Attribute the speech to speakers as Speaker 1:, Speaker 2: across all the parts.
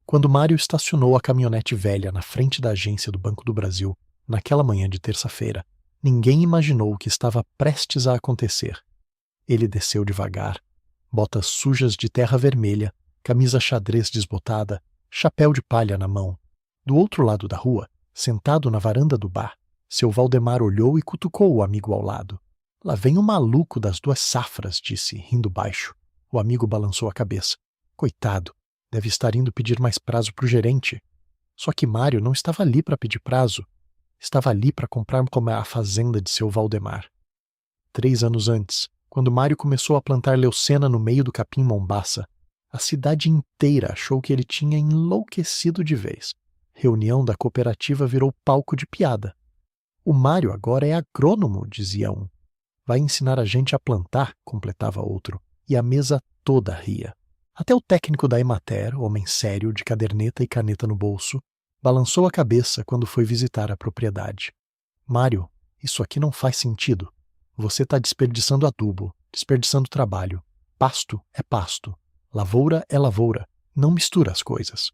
Speaker 1: Quando Mário estacionou a caminhonete velha na frente da agência do Banco do Brasil, naquela manhã de terça-feira, ninguém imaginou o que estava prestes a acontecer. Ele desceu devagar, botas sujas de terra vermelha, camisa xadrez desbotada, chapéu de palha na mão. Do outro lado da rua, sentado na varanda do bar, seu Valdemar olhou e cutucou o amigo ao lado. Lá vem o maluco das 2 safras, disse, rindo baixo. O amigo balançou a cabeça. Coitado, deve estar indo pedir mais prazo para o gerente. Só que Mário não estava ali para pedir prazo. Estava ali para comprar a fazenda de seu Valdemar. 3 anos antes, quando Mário começou a plantar leucena no meio do capim Mombaça, a cidade inteira achou que ele tinha enlouquecido de vez. Reunião da cooperativa virou palco de piada. O Mário agora é agrônomo, dizia um. Vai ensinar a gente a plantar, completava outro, e a mesa toda ria. Até o técnico da Emater, homem sério, de caderneta e caneta no bolso, balançou a cabeça quando foi visitar a propriedade. Mário, isso aqui não faz sentido. Você está desperdiçando adubo, desperdiçando trabalho. Pasto é pasto. Lavoura é lavoura. Não mistura as coisas.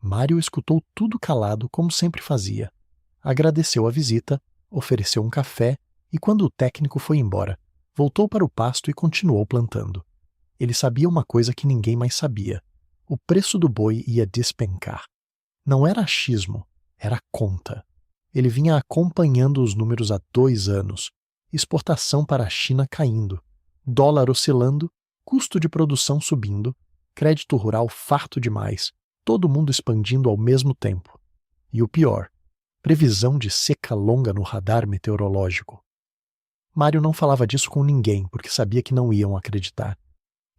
Speaker 1: Mário escutou tudo calado, como sempre fazia. Agradeceu a visita, ofereceu um café e, quando o técnico foi embora, voltou para o pasto e continuou plantando. Ele sabia uma coisa que ninguém mais sabia. O preço do boi ia despencar. Não era achismo, era conta. Ele vinha acompanhando os números há 2 anos. Exportação para a China caindo, dólar oscilando, custo de produção subindo, crédito rural farto demais, todo mundo expandindo ao mesmo tempo. E o pior, previsão de seca longa no radar meteorológico. Mário não falava disso com ninguém, porque sabia que não iam acreditar.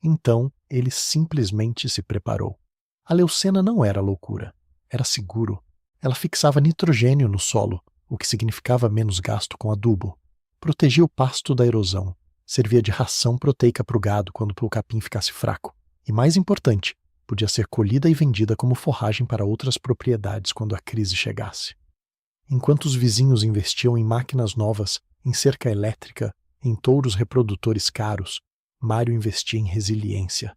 Speaker 1: Então, ele simplesmente se preparou. A leucena não era loucura, era seguro. Ela fixava nitrogênio no solo, o que significava menos gasto com adubo. Protegia o pasto da erosão, servia de ração proteica para o gado quando o capim ficasse fraco. E mais importante, podia ser colhida e vendida como forragem para outras propriedades quando a crise chegasse. Enquanto os vizinhos investiam em máquinas novas, em cerca elétrica, em touros reprodutores caros, Mário investia em resiliência.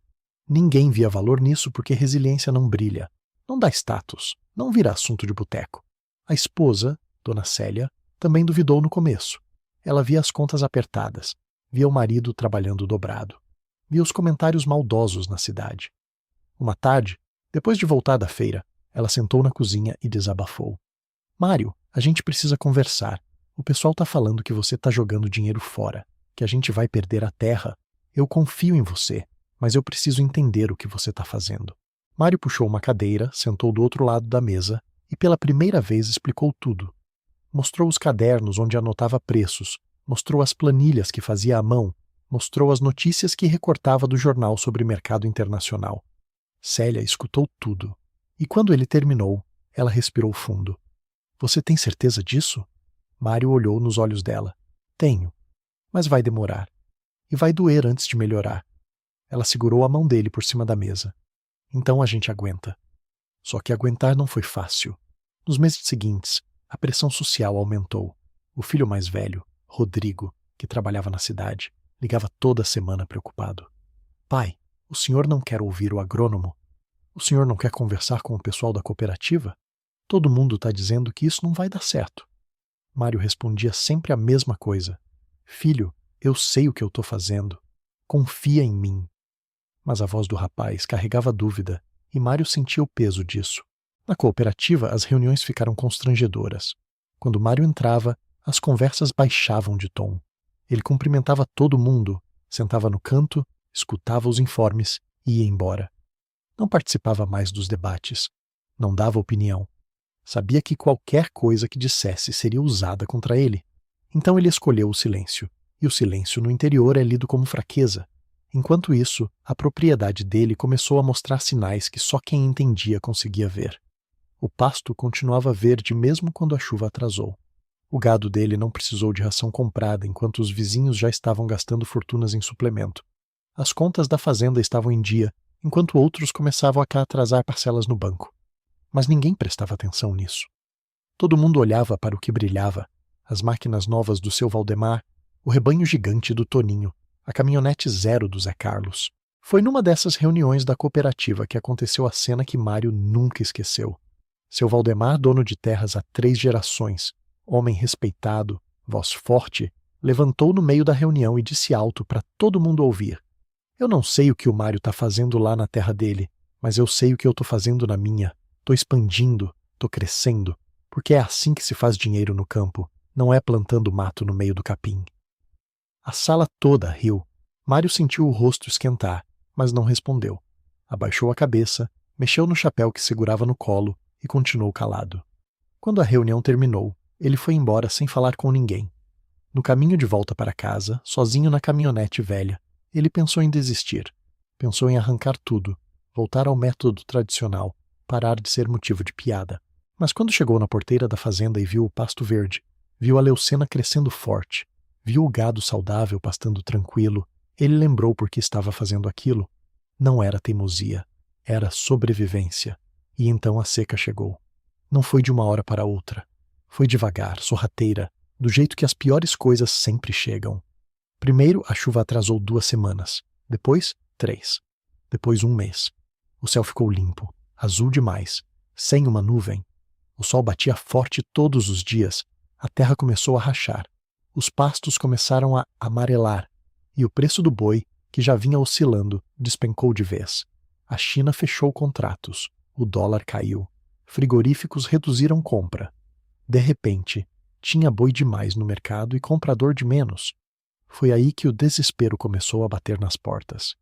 Speaker 1: Ninguém via valor nisso porque resiliência não brilha, não dá status, não vira assunto de boteco. A esposa, Dona Célia, também duvidou no começo. Ela via as contas apertadas, via o marido trabalhando dobrado, via os comentários maldosos na cidade. Uma tarde, depois de voltar da feira, ela sentou na cozinha e desabafou. Mário, a gente precisa conversar. O pessoal está falando que você está jogando dinheiro fora, que a gente vai perder a terra. Eu confio em você, mas eu preciso entender o que você está fazendo. Mário puxou uma cadeira, sentou do outro lado da mesa e pela primeira vez explicou tudo. Mostrou os cadernos onde anotava preços, mostrou as planilhas que fazia à mão, mostrou as notícias que recortava do jornal sobre mercado internacional. Célia escutou tudo. E quando ele terminou, ela respirou fundo. Você tem certeza disso? Mário olhou nos olhos dela. Tenho, mas vai demorar. E vai doer antes de melhorar. Ela segurou a mão dele por cima da mesa. Então a gente aguenta. Só que aguentar não foi fácil. Nos meses seguintes, a pressão social aumentou. O filho mais velho, Rodrigo, que trabalhava na cidade, ligava toda semana preocupado. Pai, o senhor não quer ouvir o agrônomo? O senhor não quer conversar com o pessoal da cooperativa? Todo mundo está dizendo que isso não vai dar certo. Mário respondia sempre a mesma coisa. Filho, eu sei o que eu estou fazendo. Confia em mim. Mas a voz do rapaz carregava dúvida, e Mário sentia o peso disso. Na cooperativa, as reuniões ficaram constrangedoras. Quando Mário entrava, as conversas baixavam de tom. Ele cumprimentava todo mundo, sentava no canto, escutava os informes e ia embora. Não participava mais dos debates. Não dava opinião. Sabia que qualquer coisa que dissesse seria usada contra ele. Então ele escolheu o silêncio. E o silêncio no interior é lido como fraqueza. Enquanto isso, a propriedade dele começou a mostrar sinais que só quem entendia conseguia ver. O pasto continuava verde mesmo quando a chuva atrasou. O gado dele não precisou de ração comprada enquanto os vizinhos já estavam gastando fortunas em suplemento. As contas da fazenda estavam em dia, enquanto outros começavam a atrasar parcelas no banco. Mas ninguém prestava atenção nisso. Todo mundo olhava para o que brilhava, as máquinas novas do seu Valdemar, o rebanho gigante do Toninho, a caminhonete zero do Zé Carlos. Foi numa dessas reuniões da cooperativa que aconteceu a cena que Mário nunca esqueceu. Seu Valdemar, dono de terras há 3 gerações, homem respeitado, voz forte, levantou no meio da reunião e disse alto para todo mundo ouvir: "Eu não sei o que o Mário está fazendo lá na terra dele, mas eu sei o que eu estou fazendo na minha. Estou expandindo, estou crescendo, porque é assim que se faz dinheiro no campo, não é plantando mato no meio do capim." A sala toda riu. Mário sentiu o rosto esquentar, mas não respondeu. Abaixou a cabeça, mexeu no chapéu que segurava no colo e continuou calado. Quando a reunião terminou, ele foi embora sem falar com ninguém. No caminho de volta para casa, sozinho na caminhonete velha, ele pensou em desistir. Pensou em arrancar tudo, voltar ao método tradicional, parar de ser motivo de piada. Mas quando chegou na porteira da fazenda e viu o pasto verde, viu a leucena crescendo forte, viu o gado saudável pastando tranquilo, ele lembrou por que estava fazendo aquilo. Não era teimosia, era sobrevivência. E então a seca chegou. Não foi de uma hora para outra. Foi devagar, sorrateira, do jeito que as piores coisas sempre chegam. Primeiro, a chuva atrasou 2 semanas. Depois, 3. Depois, 1 mês. O céu ficou limpo, azul demais, sem uma nuvem. O sol batia forte todos os dias. A terra começou a rachar. Os pastos começaram a amarelar. E o preço do boi, que já vinha oscilando, despencou de vez. A China fechou contratos. O dólar caiu. Frigoríficos reduziram compra. De repente, tinha boi demais no mercado e comprador de menos. Foi aí que o desespero começou a bater nas portas.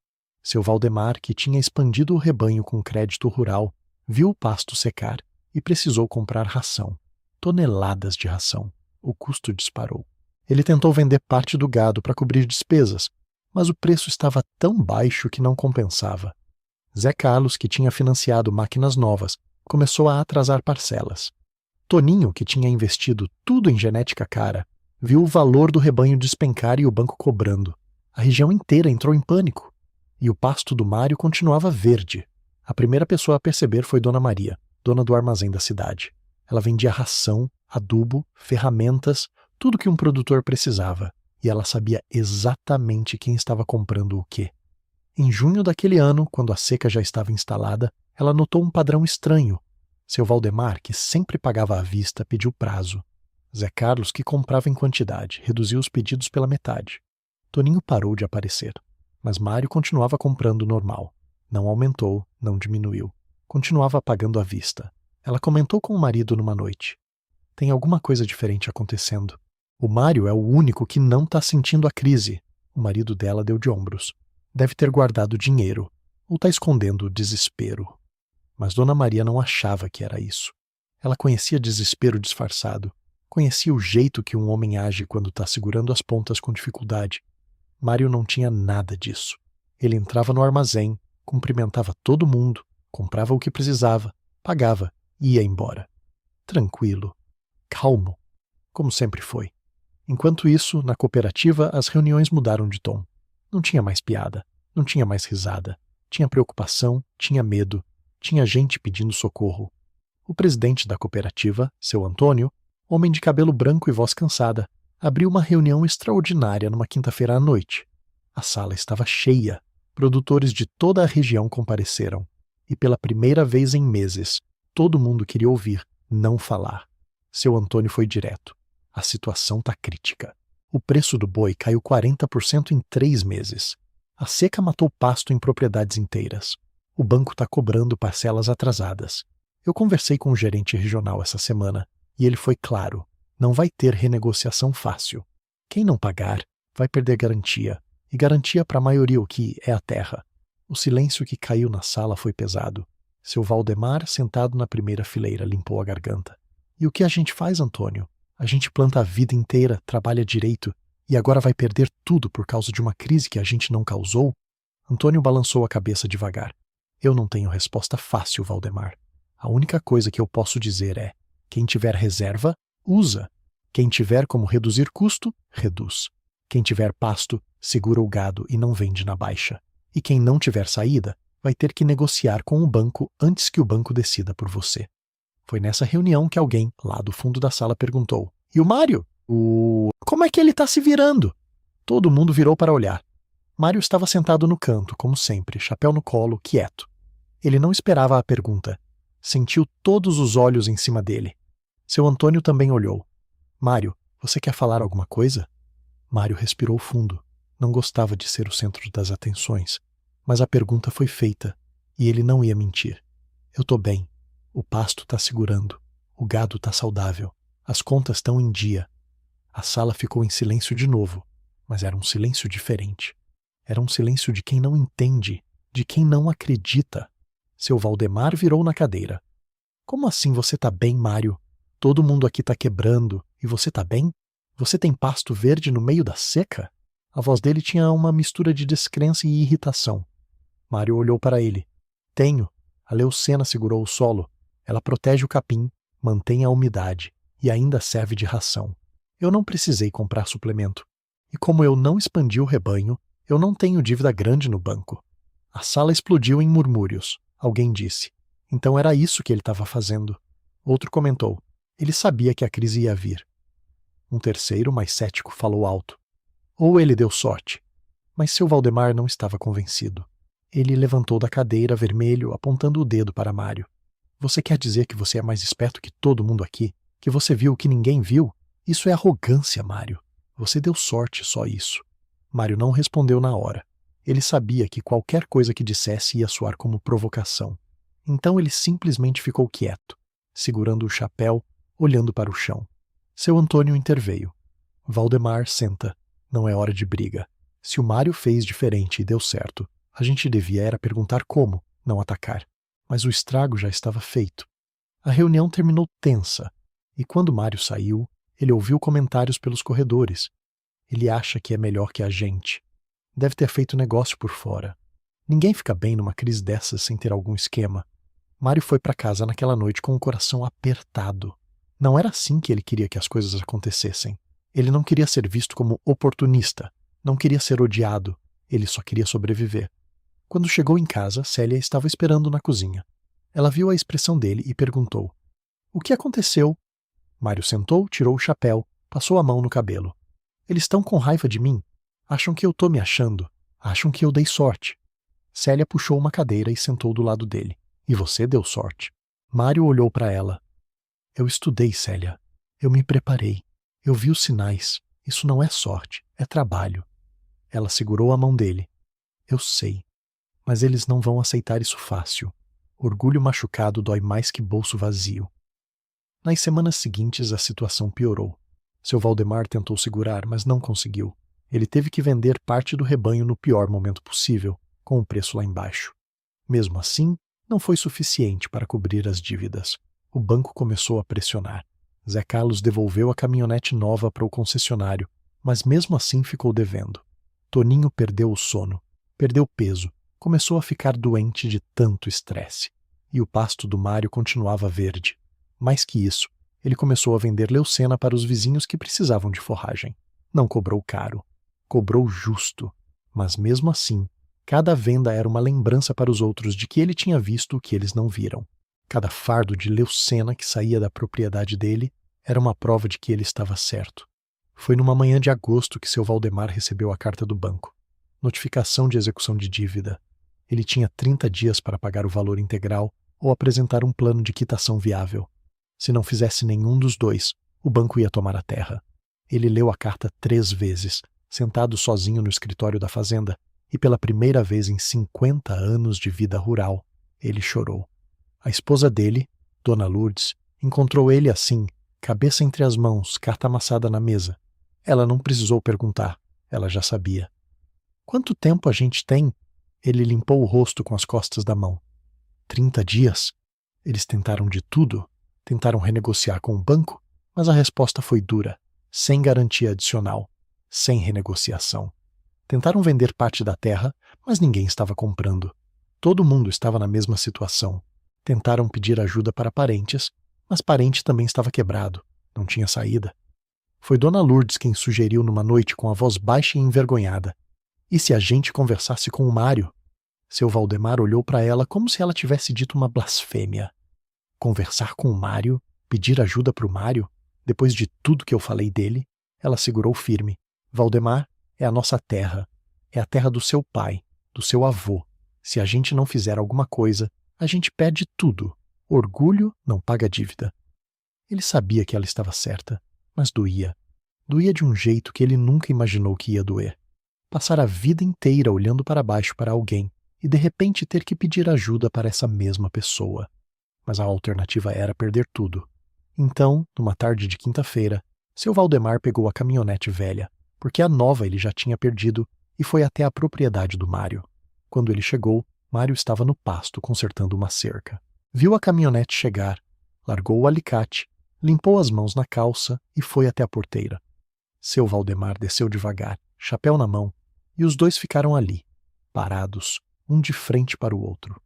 Speaker 1: Seu Valdemar, que tinha expandido o rebanho com crédito rural, viu o pasto secar e precisou comprar ração. Toneladas de ração. O custo disparou. Ele tentou vender parte do gado para cobrir despesas, mas o preço estava tão baixo que não compensava. Zé Carlos, que tinha financiado máquinas novas, começou a atrasar parcelas. Toninho, que tinha investido tudo em genética cara, viu o valor do rebanho despencar e o banco cobrando. A região inteira entrou em pânico. E o pasto do Mário continuava verde. A primeira pessoa a perceber foi Dona Maria, dona do armazém da cidade. Ela vendia ração, adubo, ferramentas, tudo que um produtor precisava. E ela sabia exatamente quem estava comprando o quê. Em junho daquele ano, quando a seca já estava instalada, ela notou um padrão estranho. Seu Valdemar, que sempre pagava à vista, pediu prazo. Zé Carlos, que comprava em quantidade, reduziu os pedidos pela metade. Toninho parou de aparecer. Mas Mário continuava comprando normal. Não aumentou, não diminuiu. Continuava pagando à vista. Ela comentou com o marido numa noite: "Tem alguma coisa diferente acontecendo. O Mário é o único que não está sentindo a crise." O marido dela deu de ombros. "Deve ter guardado dinheiro, ou está escondendo o desespero." Mas Dona Maria não achava que era isso. Ela conhecia desespero disfarçado. Conhecia o jeito que um homem age quando está segurando as pontas com dificuldade. Mário não tinha nada disso. Ele entrava no armazém, cumprimentava todo mundo, comprava o que precisava, pagava e ia embora. Tranquilo, calmo, como sempre foi. Enquanto isso, na cooperativa, as reuniões mudaram de tom. Não tinha mais piada, não tinha mais risada. Tinha preocupação, tinha medo, tinha gente pedindo socorro. O presidente da cooperativa, seu Antônio, homem de cabelo branco e voz cansada, abriu uma reunião extraordinária numa quinta-feira à noite. A sala estava cheia. Produtores de toda a região compareceram. E pela primeira vez em meses, todo mundo queria ouvir, não falar. Seu Antônio foi direto. A situação está crítica. O preço do boi caiu 40% em 3 meses. A seca matou pasto em propriedades inteiras. O banco está cobrando parcelas atrasadas. Eu conversei com o gerente regional essa semana e ele foi claro. Não vai ter renegociação fácil. Quem não pagar vai perder garantia. E garantia para a maioria o que é a terra. O silêncio que caiu na sala foi pesado. Seu Valdemar, sentado na primeira fileira, limpou a garganta. "E o que a gente faz, Antônio? A gente planta a vida inteira, trabalha direito, e agora vai perder tudo por causa de uma crise que a gente não causou?" Antônio balançou a cabeça devagar. "Eu não tenho resposta fácil, Valdemar. A única coisa que eu posso dizer é: quem tiver reserva, usa. Quem tiver como reduzir custo, reduz. Quem tiver pasto, segura o gado e não vende na baixa. E quem não tiver saída, vai ter que negociar com o banco antes que o banco decida por você." Foi nessa reunião que alguém, lá do fundo da sala, perguntou: "E o Mário? Como é que ele está se virando?" Todo mundo virou para olhar. Mário estava sentado no canto, como sempre, chapéu no colo, quieto. Ele não esperava a pergunta. Sentiu todos os olhos em cima dele. Seu Antônio também olhou. Mário, você quer falar alguma coisa? Mário respirou fundo. Não gostava de ser o centro das atenções. Mas a pergunta foi feita, e ele não ia mentir. Eu tô bem. O pasto tá segurando. O gado tá saudável. As contas estão em dia. A sala ficou em silêncio de novo, mas era um silêncio diferente. Era um silêncio de quem não entende, de quem não acredita. Seu Valdemar virou na cadeira. Como assim você tá bem, Mário? Todo mundo aqui tá quebrando, e você tá bem? Você tem pasto verde no meio da seca? A voz dele tinha uma mistura de descrença e irritação. Mário olhou para ele. Tenho. A leucena segurou o solo. Ela protege o capim, mantém a umidade, e ainda serve de ração. Eu não precisei comprar suplemento. E como eu não expandi o rebanho, eu não tenho dívida grande no banco. A sala explodiu em murmúrios. Alguém disse. Então era isso que ele estava fazendo. Outro comentou. Ele sabia que a crise ia vir. Um terceiro, mais cético, falou alto. Ou ele deu sorte. Mas seu Valdemar não estava convencido. Ele levantou da cadeira, vermelho, apontando o dedo para Mário. Você quer dizer que você é mais esperto que todo mundo aqui? Que você viu o que ninguém viu? Isso é arrogância, Mário. Você deu sorte, só isso. Mário não respondeu na hora. Ele sabia que qualquer coisa que dissesse ia soar como provocação. Então ele simplesmente ficou quieto, segurando o chapéu, olhando para o chão. Seu Antônio interveio. Valdemar, senta. Não é hora de briga. Se o Mário fez diferente e deu certo, a gente devia era perguntar como, não atacar. Mas o estrago já estava feito. A reunião terminou tensa, e quando Mário saiu, ele ouviu comentários pelos corredores. Ele acha que é melhor que a gente. Deve ter feito negócio por fora. Ninguém fica bem numa crise dessas sem ter algum esquema. Mário foi para casa naquela noite com o coração apertado. Não era assim que ele queria que as coisas acontecessem. Ele não queria ser visto como oportunista. Não queria ser odiado. Ele só queria sobreviver. Quando chegou em casa, Célia estava esperando na cozinha. Ela viu a expressão dele e perguntou. O que aconteceu? Mário sentou, tirou o chapéu, passou a mão no cabelo. Eles estão com raiva de mim? Acham que eu tô me achando? Acham que eu dei sorte? Célia puxou uma cadeira e sentou do lado dele. E você deu sorte. Mário olhou para ela. Eu estudei, Célia. Eu me preparei. Eu vi os sinais. Isso não é sorte, é trabalho. Ela segurou a mão dele. Eu sei. Mas eles não vão aceitar isso fácil. Orgulho machucado dói mais que bolso vazio. Nas semanas seguintes, a situação piorou. Seu Valdemar tentou segurar, mas não conseguiu. Ele teve que vender parte do rebanho no pior momento possível, com o preço lá embaixo. Mesmo assim, não foi suficiente para cobrir as dívidas. O banco começou a pressionar. Zé Carlos devolveu a caminhonete nova para o concessionário, mas mesmo assim ficou devendo. Toninho perdeu o sono, perdeu peso, começou a ficar doente de tanto estresse. E o pasto do Mário continuava verde. Mais que isso, ele começou a vender leucena para os vizinhos que precisavam de forragem. Não cobrou caro. Cobrou justo. Mas mesmo assim, cada venda era uma lembrança para os outros de que ele tinha visto o que eles não viram. Cada fardo de leucena que saía da propriedade dele era uma prova de que ele estava certo. Foi numa manhã de agosto que seu Valdemar recebeu a carta do banco. Notificação de execução de dívida. Ele tinha 30 dias para pagar o valor integral ou apresentar um plano de quitação viável. Se não fizesse nenhum dos dois, o banco ia tomar a terra. Ele leu a carta 3 vezes, sentado sozinho no escritório da fazenda, e pela primeira vez em 50 anos de vida rural, ele chorou. A esposa dele, Dona Lourdes, encontrou ele assim, cabeça entre as mãos, carta amassada na mesa. Ela não precisou perguntar, ela já sabia. Quanto tempo a gente tem? Ele limpou o rosto com as costas da mão. 30 dias? Eles tentaram de tudo. Tentaram renegociar com o banco, mas a resposta foi dura, sem garantia adicional, sem renegociação. Tentaram vender parte da terra, mas ninguém estava comprando. Todo mundo estava na mesma situação. Tentaram pedir ajuda para parentes, mas parente também estava quebrado, não tinha saída. Foi Dona Lourdes quem sugeriu numa noite com a voz baixa e envergonhada. E se a gente conversasse com o Mário? Seu Valdemar olhou para ela como se ela tivesse dito uma blasfêmia. Conversar com o Mário? Pedir ajuda para o Mário? Depois de tudo que eu falei dele? Ela segurou firme. Valdemar, é a nossa terra. É a terra do seu pai, do seu avô. Se a gente não fizer alguma coisa, a gente perde tudo. Orgulho não paga dívida. Ele sabia que ela estava certa, mas doía. Doía de um jeito que ele nunca imaginou que ia doer. Passar a vida inteira olhando para baixo para alguém e de repente ter que pedir ajuda para essa mesma pessoa. Mas a alternativa era perder tudo. Então, numa tarde de quinta-feira, seu Valdemar pegou a caminhonete velha, porque a nova ele já tinha perdido, e foi até a propriedade do Mário. Quando ele chegou, Mário estava no pasto consertando uma cerca. Viu a caminhonete chegar, largou o alicate, limpou as mãos na calça e foi até a porteira. Seu Valdemar desceu devagar, chapéu na mão, e os dois ficaram ali, parados, um de frente para o outro.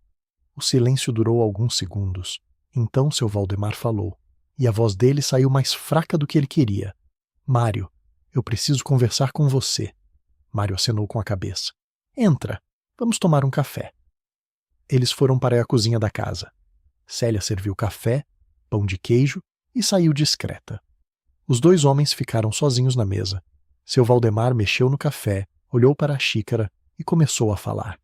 Speaker 1: O silêncio durou alguns segundos. Então seu Valdemar falou, e a voz dele saiu mais fraca do que ele queria. Mário, eu preciso conversar com você. Mário acenou com a cabeça. Entra, vamos tomar um café. Eles foram para a cozinha da casa. Célia serviu café, pão de queijo e saiu discreta. Os dois homens ficaram sozinhos na mesa. Seu Valdemar mexeu no café, olhou para a xícara e começou a falar.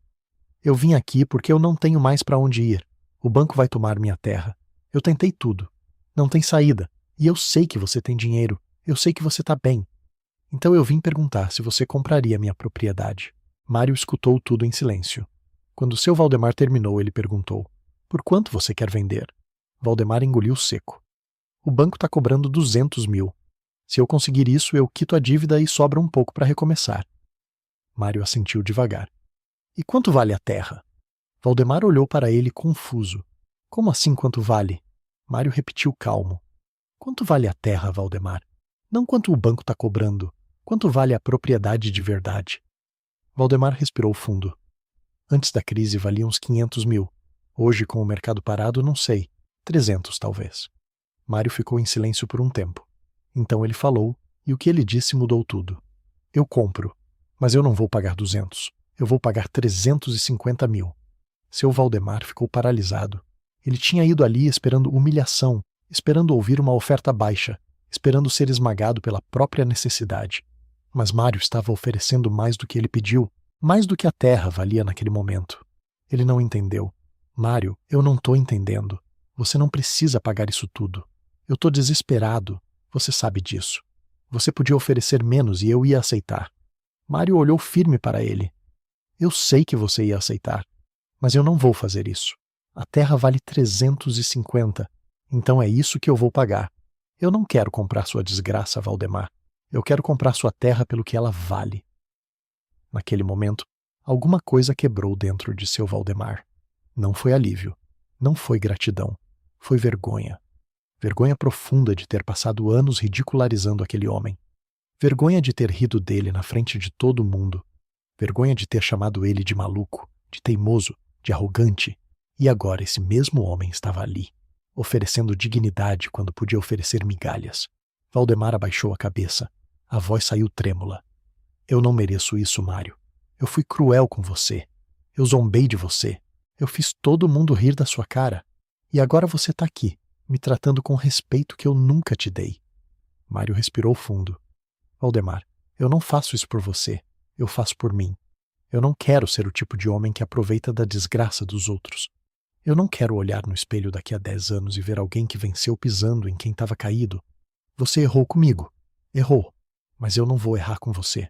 Speaker 1: Eu vim aqui porque eu não tenho mais para onde ir. O banco vai tomar minha terra. Eu tentei tudo. Não tem saída. E eu sei que você tem dinheiro. Eu sei que você está bem. Então eu vim perguntar se você compraria minha propriedade. Mário escutou tudo em silêncio. Quando seu Valdemar terminou, ele perguntou, por quanto você quer vender? Valdemar engoliu seco. O banco está cobrando 200 mil. Se eu conseguir isso, eu quito a dívida e sobra um pouco para recomeçar. Mário assentiu devagar. E quanto vale a terra? Valdemar olhou para ele confuso. Como assim quanto vale? Mário repetiu calmo. Quanto vale a terra, Valdemar? Não quanto o banco está cobrando. Quanto vale a propriedade de verdade? Valdemar respirou fundo. Antes da crise valia uns 500 mil. Hoje, com o mercado parado, não sei. 300, talvez. Mário ficou em silêncio por um tempo. Então ele falou, e o que ele disse mudou tudo. Eu compro, mas eu não vou pagar 200. Eu vou pagar 350 mil. Seu Valdemar ficou paralisado. Ele tinha ido ali esperando humilhação, esperando ouvir uma oferta baixa, esperando ser esmagado pela própria necessidade. Mas Mário estava oferecendo mais do que ele pediu, mais do que a terra valia naquele momento. Ele não entendeu. Mário, eu não estou entendendo. Você não precisa pagar isso tudo. Eu estou desesperado. Você sabe disso. Você podia oferecer menos e eu ia aceitar. Mário olhou firme para ele. Eu sei que você ia aceitar, mas eu não vou fazer isso. A terra vale 350, então é isso que eu vou pagar. Eu não quero comprar sua desgraça, Valdemar. Eu quero comprar sua terra pelo que ela vale. Naquele momento, alguma coisa quebrou dentro de seu Valdemar. Não foi alívio, não foi gratidão, foi vergonha. Vergonha profunda de ter passado anos ridicularizando aquele homem. Vergonha de ter rido dele na frente de todo mundo. Vergonha de ter chamado ele de maluco, de teimoso, de arrogante. E agora esse mesmo homem estava ali, oferecendo dignidade quando podia oferecer migalhas. Valdemar abaixou a cabeça. A voz saiu trêmula. Eu não mereço isso, Mário. Eu fui cruel com você. Eu zombei de você. Eu fiz todo mundo rir da sua cara. E agora você está aqui, me tratando com respeito que eu nunca te dei. Mário respirou fundo. Valdemar, eu não faço isso por você. Eu faço por mim. Eu não quero ser o tipo de homem que aproveita da desgraça dos outros. Eu não quero olhar no espelho daqui a 10 anos e ver alguém que venceu pisando em quem estava caído. Você errou comigo. Errou. Mas eu não vou errar com você.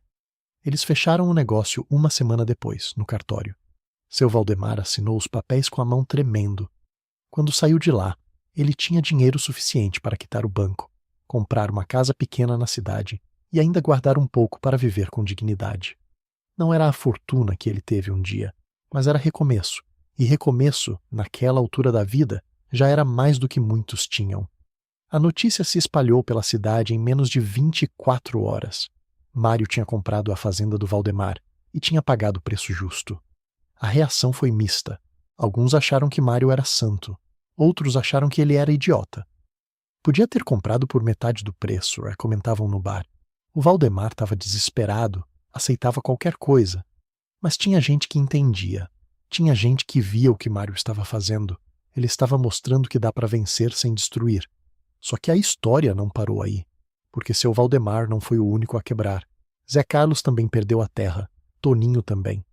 Speaker 1: Eles fecharam o negócio uma semana depois, no cartório. Seu Valdemar assinou os papéis com a mão tremendo. Quando saiu de lá, ele tinha dinheiro suficiente para quitar o banco, comprar uma casa pequena na cidade e ainda guardar um pouco para viver com dignidade. Não era a fortuna que ele teve um dia, mas era recomeço. E recomeço, naquela altura da vida, já era mais do que muitos tinham. A notícia se espalhou pela cidade em menos de 24 horas. Mário tinha comprado a fazenda do Valdemar e tinha pagado o preço justo. A reação foi mista. Alguns acharam que Mário era santo. Outros acharam que ele era idiota. Podia ter comprado por metade do preço, comentavam no bar. O Valdemar estava desesperado, aceitava qualquer coisa. Mas tinha gente que entendia. Tinha gente que via o que Mário estava fazendo. Ele estava mostrando que dá para vencer sem destruir. Só que a história não parou aí, porque seu Valdemar não foi o único a quebrar. Zé Carlos também perdeu a terra. Toninho também.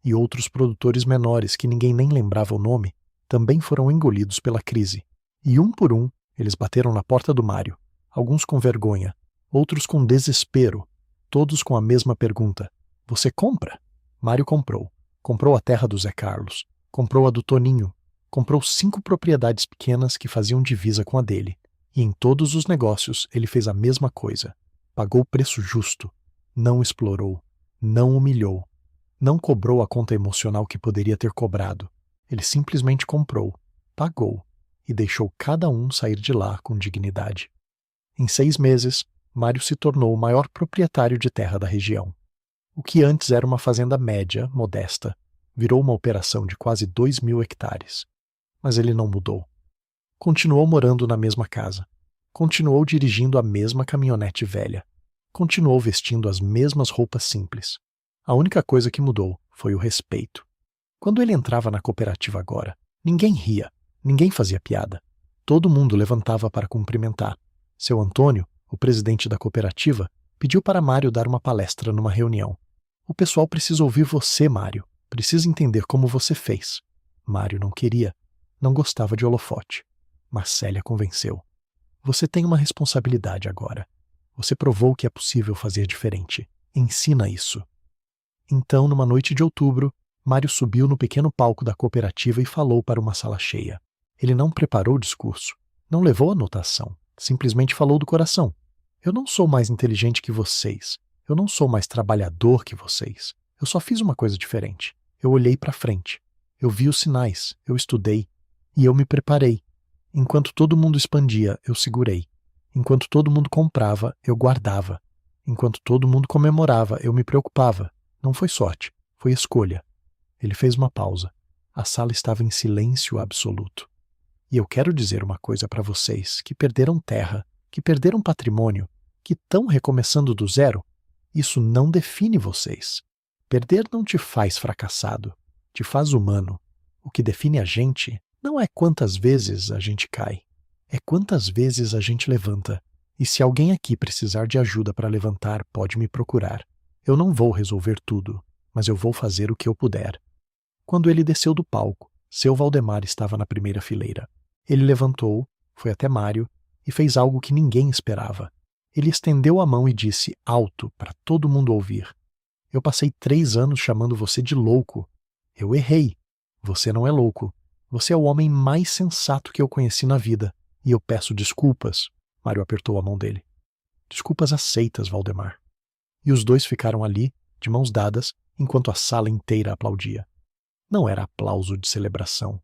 Speaker 1: E outros produtores menores que ninguém nem lembrava o nome também foram engolidos pela crise. E um por um, eles bateram na porta do Mário, alguns com vergonha, outros com desespero, todos com a mesma pergunta: você compra? Mário comprou. Comprou a terra do Zé Carlos, comprou a do Toninho, comprou 5 propriedades pequenas que faziam divisa com a dele. E em todos os negócios ele fez a mesma coisa. Pagou o preço justo, não explorou, não humilhou, não cobrou a conta emocional que poderia ter cobrado. Ele simplesmente comprou, pagou e deixou cada um sair de lá com dignidade. Em 6 meses, Mário se tornou o maior proprietário de terra da região. O que antes era uma fazenda média, modesta, virou uma operação de quase 2.000 hectares. Mas ele não mudou. Continuou morando na mesma casa. Continuou dirigindo a mesma caminhonete velha. Continuou vestindo as mesmas roupas simples. A única coisa que mudou foi o respeito. Quando ele entrava na cooperativa agora, ninguém ria, ninguém fazia piada. Todo mundo levantava para cumprimentar. Seu Antônio, o presidente da cooperativa, pediu para Mário dar uma palestra numa reunião. O pessoal precisa ouvir você, Mário. Precisa entender como você fez. Mário não queria. Não gostava de holofote. Mas Célia convenceu. Você tem uma responsabilidade agora. Você provou que é possível fazer diferente. Ensina isso. Então, numa noite de outubro, Mário subiu no pequeno palco da cooperativa e falou para uma sala cheia. Ele não preparou o discurso. Não levou anotação. Simplesmente falou do coração. Eu não sou mais inteligente que vocês. Eu não sou mais trabalhador que vocês. Eu só fiz uma coisa diferente. Eu olhei para frente. Eu vi os sinais. Eu estudei. E eu me preparei. Enquanto todo mundo expandia, eu segurei. Enquanto todo mundo comprava, eu guardava. Enquanto todo mundo comemorava, eu me preocupava. Não foi sorte. Foi escolha. Ele fez uma pausa. A sala estava em silêncio absoluto. E eu quero dizer uma coisa para vocês que perderam terra, que perderam patrimônio, que estão recomeçando do zero. Isso não define vocês. Perder não te faz fracassado, te faz humano. O que define a gente não é quantas vezes a gente cai, é quantas vezes a gente levanta. E se alguém aqui precisar de ajuda para levantar, pode me procurar. Eu não vou resolver tudo, mas eu vou fazer o que eu puder. Quando ele desceu do palco, seu Valdemar estava na primeira fileira. Ele levantou, foi até Mário e fez algo que ninguém esperava. Ele estendeu a mão e disse alto para todo mundo ouvir: eu passei 3 anos chamando você de louco. Eu errei. Você não é louco. Você é o homem mais sensato que eu conheci na vida. E eu peço desculpas. Mário apertou a mão dele. Desculpas aceitas, Valdemar. E os dois ficaram ali, de mãos dadas, enquanto a sala inteira aplaudia. Não era aplauso de celebração.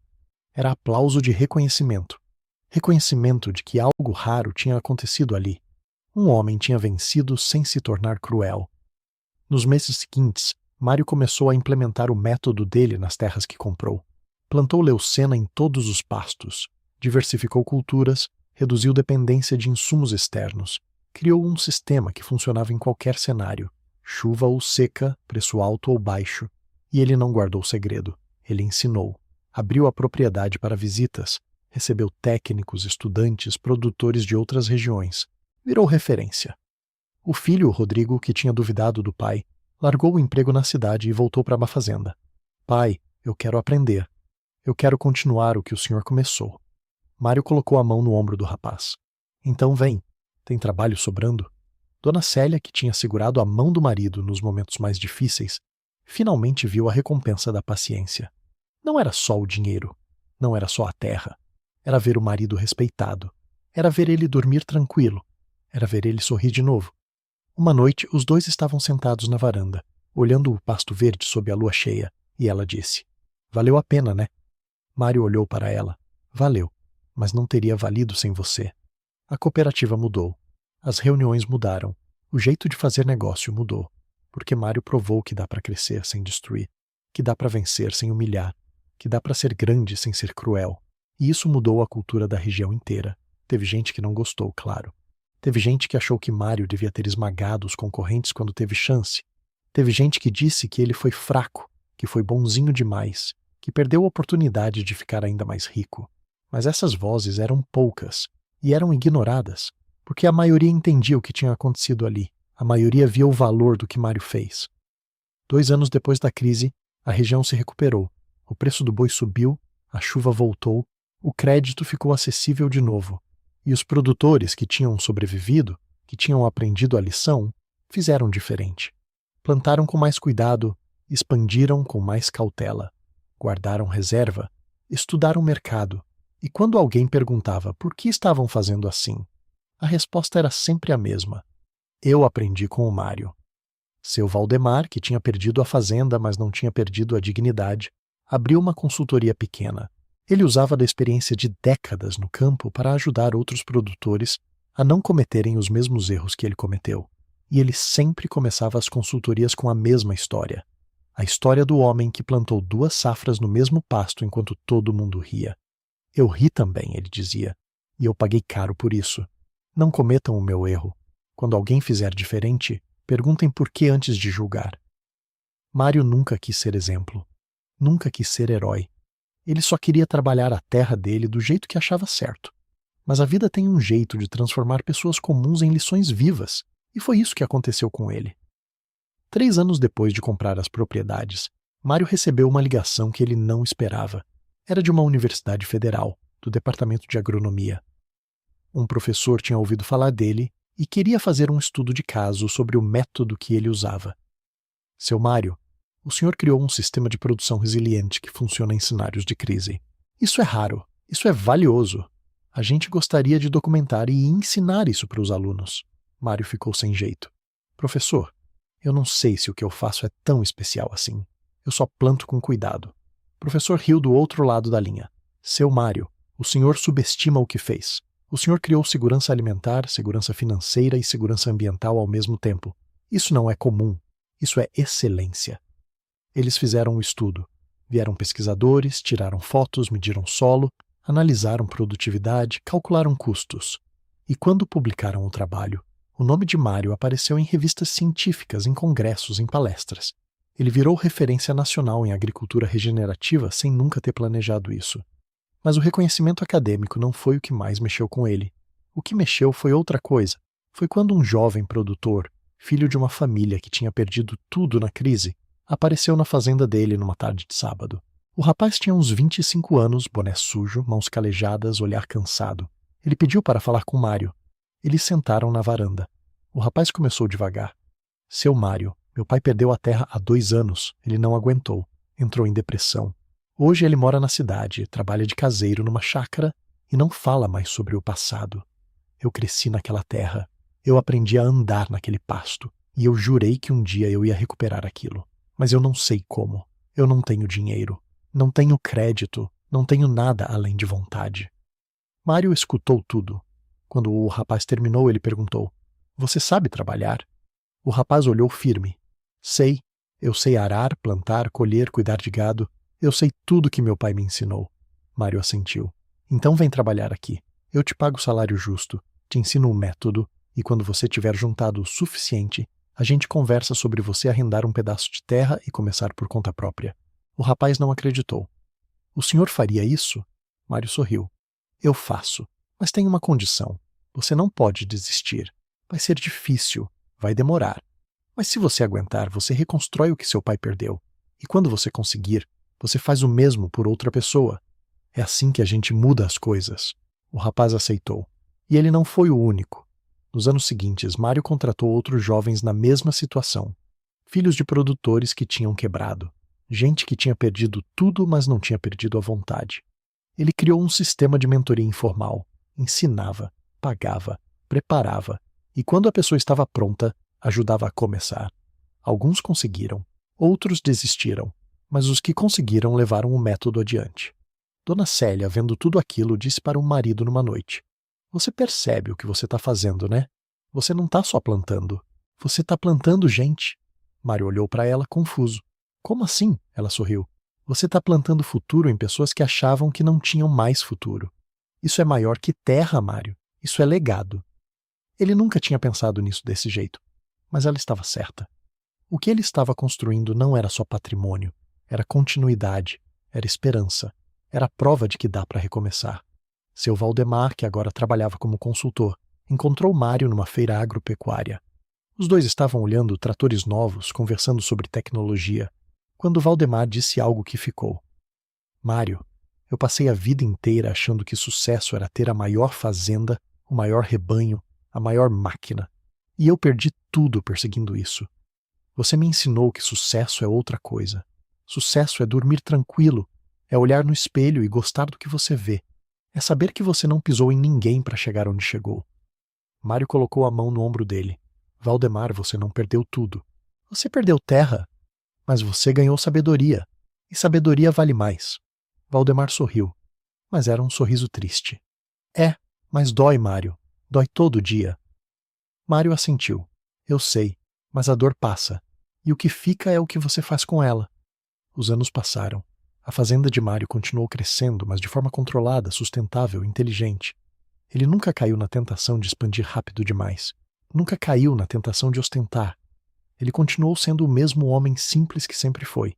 Speaker 1: Era aplauso de reconhecimento. Reconhecimento de que algo raro tinha acontecido ali. Um homem tinha vencido sem se tornar cruel. Nos meses seguintes, Mário começou a implementar o método dele nas terras que comprou. Plantou leucena em todos os pastos, diversificou culturas, reduziu dependência de insumos externos, criou um sistema que funcionava em qualquer cenário, chuva ou seca, preço alto ou baixo. E ele não guardou segredo. Ele ensinou. Abriu a propriedade para visitas, recebeu técnicos, estudantes, produtores de outras regiões. Virou referência. O filho, Rodrigo, que tinha duvidado do pai, largou o emprego na cidade e voltou para uma fazenda. Pai, eu quero aprender. Eu quero continuar o que o senhor começou. Mário colocou a mão no ombro do rapaz. Então vem. Tem trabalho sobrando? Dona Célia, que tinha segurado a mão do marido nos momentos mais difíceis, finalmente viu a recompensa da paciência. Não era só o dinheiro. Não era só a terra. Era ver o marido respeitado. Era ver ele dormir tranquilo. Era ver ele sorrir de novo. Uma noite, os dois estavam sentados na varanda, olhando o pasto verde sob a lua cheia, e ela disse: valeu a pena, né? Mário olhou para ela. Valeu, mas não teria valido sem você. A cooperativa mudou. As reuniões mudaram. O jeito de fazer negócio mudou. Porque Mário provou que dá para crescer sem destruir, que dá para vencer sem humilhar, que dá para ser grande sem ser cruel. E isso mudou a cultura da região inteira. Teve gente que não gostou, claro. Teve gente que achou que Mário devia ter esmagado os concorrentes quando teve chance. Teve gente que disse que ele foi fraco, que foi bonzinho demais, que perdeu a oportunidade de ficar ainda mais rico. Mas essas vozes eram poucas e eram ignoradas, porque a maioria entendia o que tinha acontecido ali. A maioria via o valor do que Mário fez. 2 anos depois da crise, a região se recuperou, o preço do boi subiu, a chuva voltou, o crédito ficou acessível de novo, e os produtores que tinham sobrevivido, que tinham aprendido a lição, fizeram diferente. Plantaram com mais cuidado, expandiram com mais cautela, guardaram reserva, estudaram o mercado, e quando alguém perguntava por que estavam fazendo assim, a resposta era sempre a mesma. Eu aprendi com o Mário. Seu Valdemar, que tinha perdido a fazenda, mas não tinha perdido a dignidade, abriu uma consultoria pequena. Ele usava da experiência de décadas no campo para ajudar outros produtores a não cometerem os mesmos erros que ele cometeu. E ele sempre começava as consultorias com a mesma história. A história do homem que plantou 2 safras no mesmo pasto enquanto todo mundo ria. Eu ri também, ele dizia, e eu paguei caro por isso. Não cometam o meu erro. Quando alguém fizer diferente, perguntem por que antes de julgar. Mário nunca quis ser exemplo. Nunca quis ser herói. Ele só queria trabalhar a terra dele do jeito que achava certo. Mas a vida tem um jeito de transformar pessoas comuns em lições vivas, e foi isso que aconteceu com ele. 3 anos depois de comprar as propriedades, Mário recebeu uma ligação que ele não esperava. Era de uma universidade federal, do departamento de agronomia. Um professor tinha ouvido falar dele e queria fazer um estudo de caso sobre o método que ele usava. Seu Mário, o senhor criou um sistema de produção resiliente que funciona em cenários de crise. Isso é raro, isso é valioso. A gente gostaria de documentar e ensinar isso para os alunos. Mário ficou sem jeito. Professor, eu não sei se o que eu faço é tão especial assim. Eu só planto com cuidado. O professor riu do outro lado da linha. Seu Mário, o senhor subestima o que fez. O senhor criou segurança alimentar, segurança financeira e segurança ambiental ao mesmo tempo. Isso não é comum. Isso é excelência. Eles fizeram um estudo. Vieram pesquisadores, tiraram fotos, mediram solo, analisaram produtividade, calcularam custos. E quando publicaram o trabalho, o nome de Mário apareceu em revistas científicas, em congressos, em palestras. Ele virou referência nacional em agricultura regenerativa sem nunca ter planejado isso. Mas o reconhecimento acadêmico não foi o que mais mexeu com ele. O que mexeu foi outra coisa. Foi quando um jovem produtor, filho de uma família que tinha perdido tudo na crise, apareceu na fazenda dele numa tarde de sábado. O rapaz tinha uns 25 anos, boné sujo, mãos calejadas, olhar cansado. Ele pediu para falar com Mário. Eles sentaram na varanda. O rapaz começou devagar. Seu Mário, meu pai perdeu a terra há 2 anos. Ele não aguentou. Entrou em depressão. Hoje ele mora na cidade, trabalha de caseiro numa chácara e não fala mais sobre o passado. Eu cresci naquela terra. Eu aprendi a andar naquele pasto. E eu jurei que um dia eu ia recuperar aquilo. Mas eu não sei como. Eu não tenho dinheiro. Não tenho crédito. Não tenho nada além de vontade. Mário escutou tudo. Quando o rapaz terminou, ele perguntou: Você sabe trabalhar? O rapaz olhou firme. Sei. Eu sei arar, plantar, colher, cuidar de gado. Eu sei tudo que meu pai me ensinou. Mário assentiu. Então vem trabalhar aqui. Eu te pago o salário justo, te ensino o método, e quando você tiver juntado o suficiente, a gente conversa sobre você arrendar um pedaço de terra e começar por conta própria. O rapaz não acreditou. O senhor faria isso? Mário sorriu. Eu faço, mas tem uma condição. Você não pode desistir. Vai ser difícil, vai demorar. Mas se você aguentar, você reconstrói o que seu pai perdeu. E quando você conseguir, você faz o mesmo por outra pessoa. É assim que a gente muda as coisas. O rapaz aceitou. E ele não foi o único. Nos anos seguintes, Mário contratou outros jovens na mesma situação. Filhos de produtores que tinham quebrado. Gente que tinha perdido tudo, mas não tinha perdido a vontade. Ele criou um sistema de mentoria informal. Ensinava, pagava, preparava. E quando a pessoa estava pronta, ajudava a começar. Alguns conseguiram. Outros desistiram. Mas os que conseguiram levaram o método adiante. Dona Célia, vendo tudo aquilo, disse para o marido numa noite: Você percebe o que você está fazendo, né? Você não está só plantando. Você está plantando gente. Mário olhou para ela, confuso. Como assim? Ela sorriu. Você está plantando futuro em pessoas que achavam que não tinham mais futuro. Isso é maior que terra, Mário. Isso é legado. Ele nunca tinha pensado nisso desse jeito. Mas ela estava certa. O que ele estava construindo não era só patrimônio. Era continuidade, era esperança, era a prova de que dá para recomeçar. Seu Valdemar, que agora trabalhava como consultor, encontrou Mário numa feira agropecuária. Os dois estavam olhando tratores novos, conversando sobre tecnologia, quando Valdemar disse algo que ficou. Mário, eu passei a vida inteira achando que sucesso era ter a maior fazenda, o maior rebanho, a maior máquina. E eu perdi tudo perseguindo isso. Você me ensinou que sucesso é outra coisa. Sucesso é dormir tranquilo, é olhar no espelho e gostar do que você vê. É saber que você não pisou em ninguém para chegar onde chegou. Mário colocou a mão no ombro dele. Valdemar, você não perdeu tudo. Você perdeu terra, mas você ganhou sabedoria. E sabedoria vale mais. Valdemar sorriu, mas era um sorriso triste. É, mas dói, Mário. Dói todo dia. Mário assentiu. Eu sei, mas a dor passa. E o que fica é o que você faz com ela. Os anos passaram. A fazenda de Mário continuou crescendo, mas de forma controlada, sustentável, inteligente. Ele nunca caiu na tentação de expandir rápido demais. Nunca caiu na tentação de ostentar. Ele continuou sendo o mesmo homem simples que sempre foi.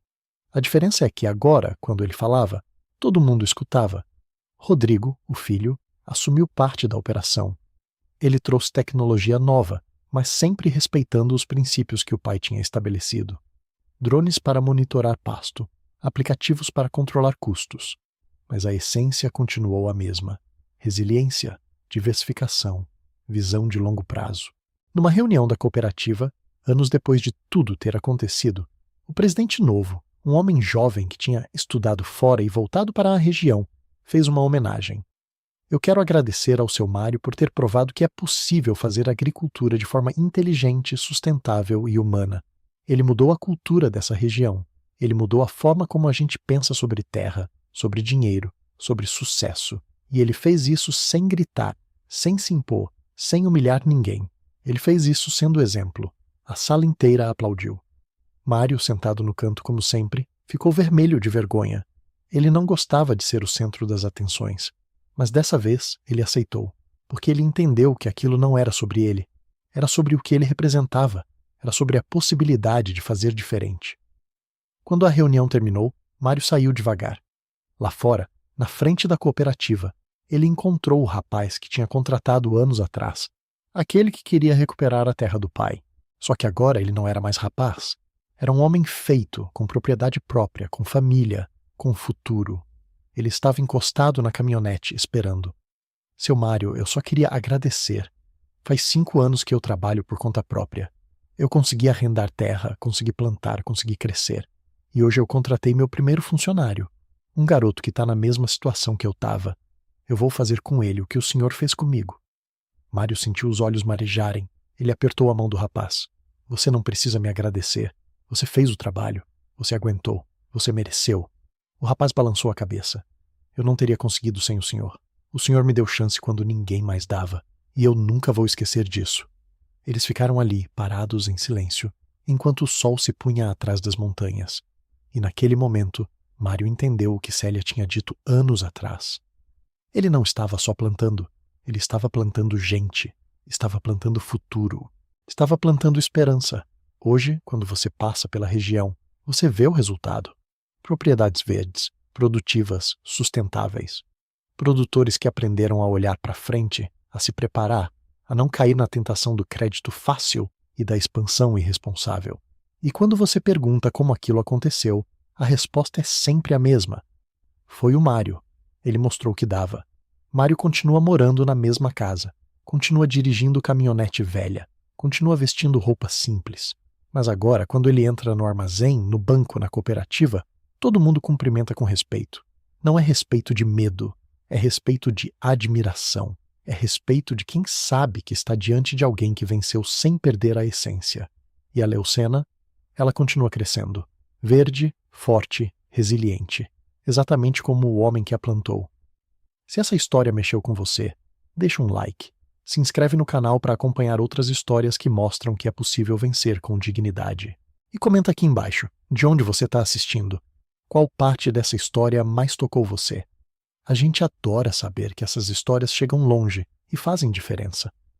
Speaker 1: A diferença é que agora, quando ele falava, todo mundo escutava. Rodrigo, o filho, assumiu parte da operação. Ele trouxe tecnologia nova, mas sempre respeitando os princípios que o pai tinha estabelecido. Drones para monitorar pasto, aplicativos para controlar custos. Mas a essência continuou a mesma. Resiliência, diversificação, visão de longo prazo. Numa reunião da cooperativa, anos depois de tudo ter acontecido, o presidente novo, um homem jovem que tinha estudado fora e voltado para a região, fez uma homenagem. Eu quero agradecer ao seu Mário por ter provado que é possível fazer agricultura de forma inteligente, sustentável e humana. Ele mudou a cultura dessa região. Ele mudou a forma como a gente pensa sobre terra, sobre dinheiro, sobre sucesso. E ele fez isso sem gritar, sem se impor, sem humilhar ninguém. Ele fez isso sendo exemplo. A sala inteira aplaudiu. Mário, sentado no canto como sempre, ficou vermelho de vergonha. Ele não gostava de ser o centro das atenções. Mas dessa vez ele aceitou, porque ele entendeu que aquilo não era sobre ele. Era sobre o que ele representava. Era sobre a possibilidade de fazer diferente. Quando a reunião terminou, Mário saiu devagar. Lá fora, na frente da cooperativa, ele encontrou o rapaz que tinha contratado anos atrás. Aquele que queria recuperar a terra do pai. Só que agora ele não era mais rapaz. Era um homem feito, com propriedade própria, com família, com futuro. Ele estava encostado na caminhonete, esperando. Seu Mário, eu só queria agradecer. Faz 5 anos que eu trabalho por conta própria. Eu consegui arrendar terra, consegui plantar, consegui crescer. E hoje eu contratei meu primeiro funcionário. Um garoto que está na mesma situação que eu estava. Eu vou fazer com ele o que o senhor fez comigo. Mário sentiu os olhos marejarem. Ele apertou a mão do rapaz. Você não precisa me agradecer. Você fez o trabalho. Você aguentou. Você mereceu. O rapaz balançou a cabeça. Eu não teria conseguido sem o senhor. O senhor me deu chance quando ninguém mais dava. E eu nunca vou esquecer disso. Eles ficaram ali, parados em silêncio, enquanto o sol se punha atrás das montanhas. E naquele momento, Mário entendeu o que Célia tinha dito anos atrás. Ele não estava só plantando. Ele estava plantando gente. Estava plantando futuro. Estava plantando esperança. Hoje, quando você passa pela região, você vê o resultado. Propriedades verdes, produtivas, sustentáveis. Produtores que aprenderam a olhar para frente, a se preparar, a não cair na tentação do crédito fácil e da expansão irresponsável. E quando você pergunta como aquilo aconteceu, a resposta é sempre a mesma. Foi o Mário. Ele mostrou que dava. Mário continua morando na mesma casa, continua dirigindo caminhonete velha, continua vestindo roupa simples. Mas agora, quando ele entra no armazém, no banco, na cooperativa, todo mundo cumprimenta com respeito. Não é respeito de medo, é respeito de admiração. É respeito de quem sabe que está diante de alguém que venceu sem perder a essência. E a Leucena, ela continua crescendo. Verde, forte, resiliente. Exatamente como o homem que a plantou. Se essa história mexeu com você, deixa um like. Se inscreve no canal para acompanhar outras histórias que mostram que é possível vencer com dignidade. E comenta aqui embaixo, de onde você está assistindo. Qual parte dessa história mais tocou você? A gente adora saber que essas histórias chegam longe e fazem diferença.